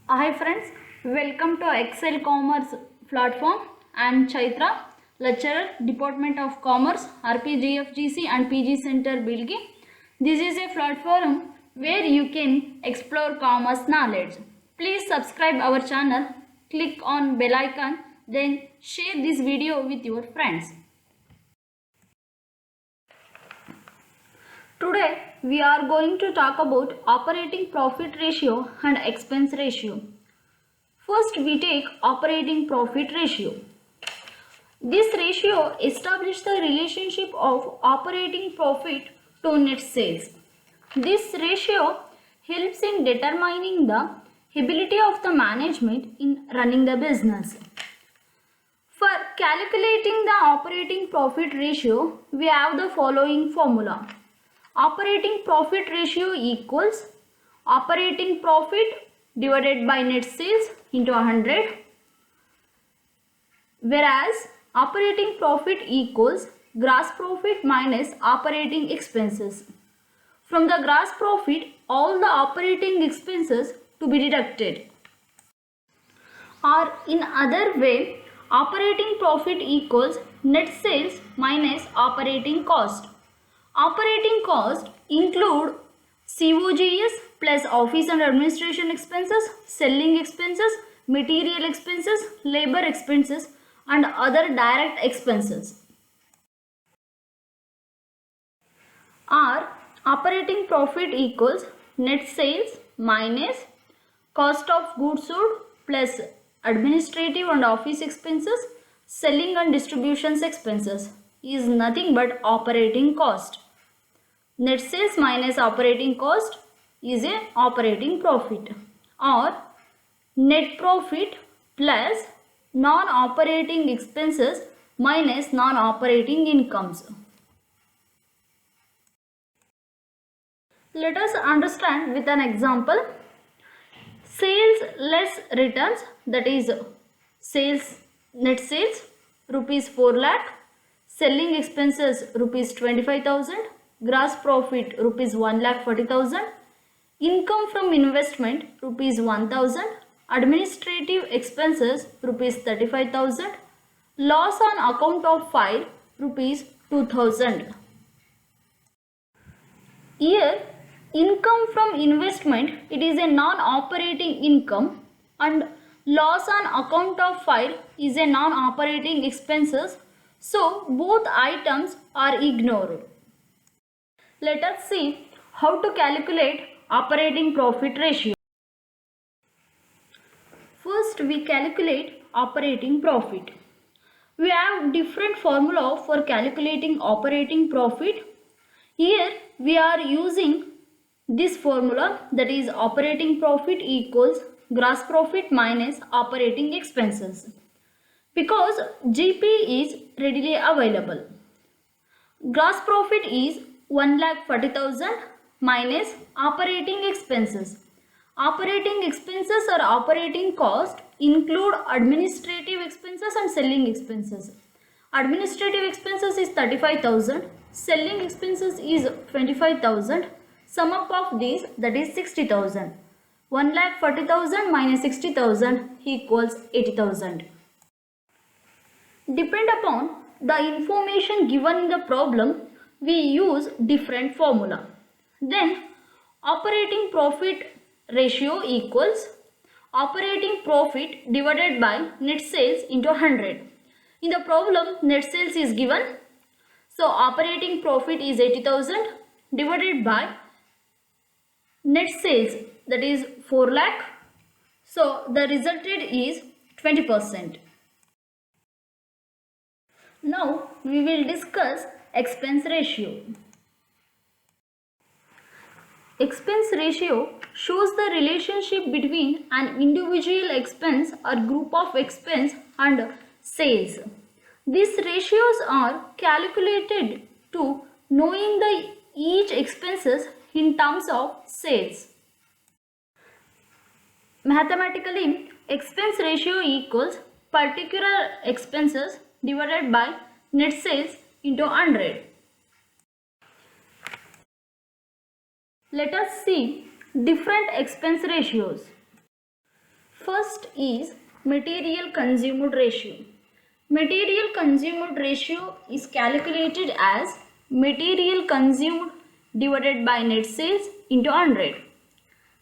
Hi friends, welcome to Excel Commerce platform. I am Chaitra, lecturer, Department of Commerce, RPGFGC and PG Center Bilgi. This is a platform where you can explore commerce knowledge. Please subscribe our channel, click on bell icon, then share this video with your friends. Today we are going to talk about operating profit ratio and expense ratio. First, we take operating profit ratio. This ratio establishes the relationship of operating profit to net sales. This ratio helps in determining the ability of the management in running the business. For calculating the operating profit ratio, we have the following formula. Operating profit ratio equals operating profit divided by net sales into 100, whereas operating profit equals gross profit minus operating expenses. From the gross profit, all the operating expenses to be deducted. Or in other way, operating profit equals net sales minus operating cost. Operating cost include COGS plus office and administration expenses, selling expenses, material expenses, labor expenses and other direct expenses. Or operating profit equals net sales minus cost of goods sold plus administrative and office expenses, selling and distributions expenses is nothing but operating cost. Net sales minus operating cost is a operating profit, or net profit plus non-operating expenses minus non-operating incomes. Let us understand with an example. Sales less returns, that is net sales rupees 4 lakh, selling expenses rupees 25,000, gross profit rupees 1,40,000, income from investment rupees 1,000, administrative expenses rupees 35,000, loss on account of file rupees 2,000. Here income from investment, it is a non-operating income, and loss on account of file is a non-operating expenses, so both items are ignored. Let us see how to calculate operating profit ratio. First, we calculate operating profit. We have different formula for calculating operating profit. Here we are using this formula, that is operating profit equals gross profit minus operating expenses, because GP is readily available. Gross profit is 1,40,000 minus operating expenses. Operating expenses or operating cost include administrative expenses and selling expenses. Administrative expenses is 35,000, selling expenses is 25,000. Sum up of these, that is 60,000. 1,40,000 minus 60,000 equals 80,000. Depend upon the information given in the problem, we use different formula. Then operating profit ratio equals operating profit divided by net sales into 100. In the problem, net sales is given, so operating profit is 80,000 divided by net sales, that is 4 lakh, so the resulted is 20%. Now we will discuss expense ratio. Expense ratio shows the relationship between an individual expense or group of expense and sales. These ratios are calculated to knowing the each expenses in terms of sales. Mathematically, expense ratio equals particular expenses divided by net sales into 100. Let us see different expense ratios. First is material consumed ratio. Material consumed ratio is calculated as material consumed divided by net sales into 100.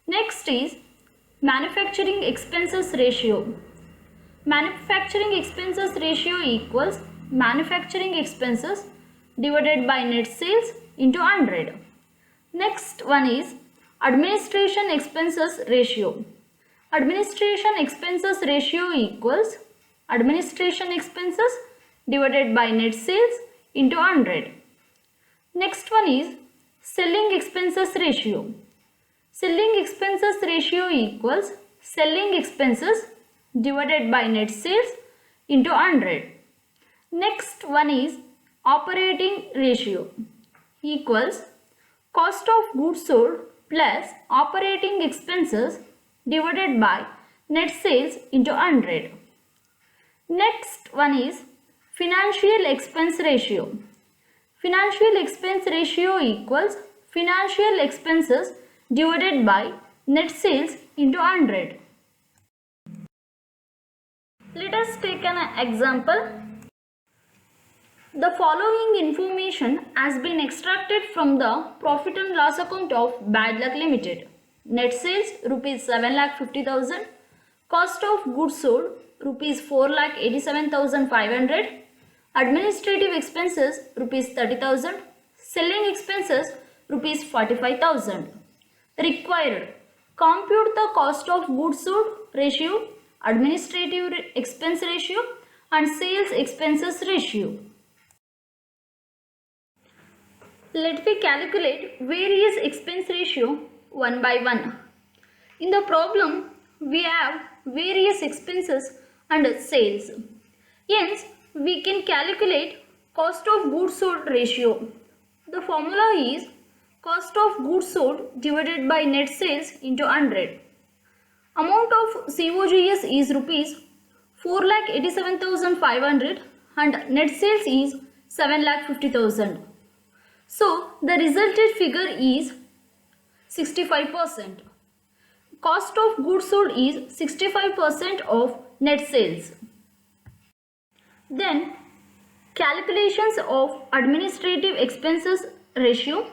Next is manufacturing expenses ratio. Manufacturing expenses ratio equals manufacturing expenses divided by net sales into 100. Next one is administration expenses ratio. Administration expenses ratio equals administration expenses divided by net sales into 100. Next one is selling expenses ratio. Selling expenses ratio equals selling expenses divided by net sales into 100. Next one is operating ratio equals cost of goods sold plus operating expenses divided by net sales into 100. Next one is financial expense ratio. Financial expense ratio equals financial expenses divided by net sales into 100. Let us take an example. The following information has been extracted from the profit and loss account of Bad Luck Limited. Net sales rupees 7,50,000, cost of goods sold rupees 4,87,500, administrative expenses rupees 30,000, selling expenses rupees 45,000. Required: compute the cost of goods sold ratio, administrative expense ratio and sales expenses ratio. Let me calculate various expense ratio one by one. In the problem, we have various expenses and sales. Hence, we can calculate cost of goods sold ratio. The formula is cost of goods sold divided by net sales into 100. Amount of COGS is rupees 4,87,500 and net sales is 7,50,000. So, the resulted figure is 65%. Cost of goods sold is 65% of net sales. Then, calculations of administrative expenses ratio.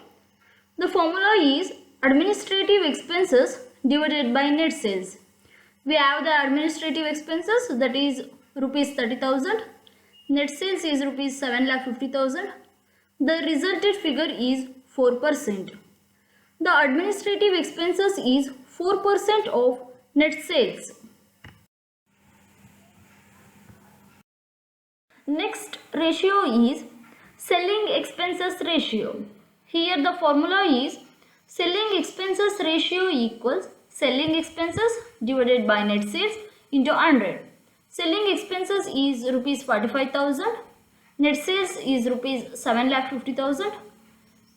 The formula is administrative expenses divided by net sales. We have the administrative expenses, that is rupees 30,000. Net sales is rupees 7,50,000. The resulted figure is 4%. The administrative expenses is 4% of net sales. Next ratio is selling expenses ratio. Here the formula is selling expenses ratio equals selling expenses divided by net sales into 100. Selling expenses is rupees 45,000. Net sales is rupees 7,50,000.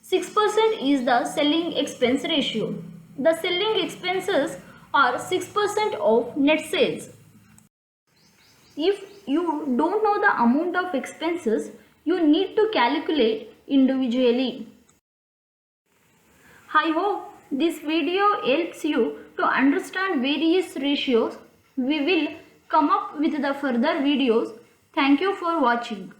6% is the selling expense ratio. The selling expenses are 6% of net sales. If you don't know the amount of expenses, you need to calculate individually. I hope this video helps you to understand various ratios. We will come up with the further videos. Thank you for watching.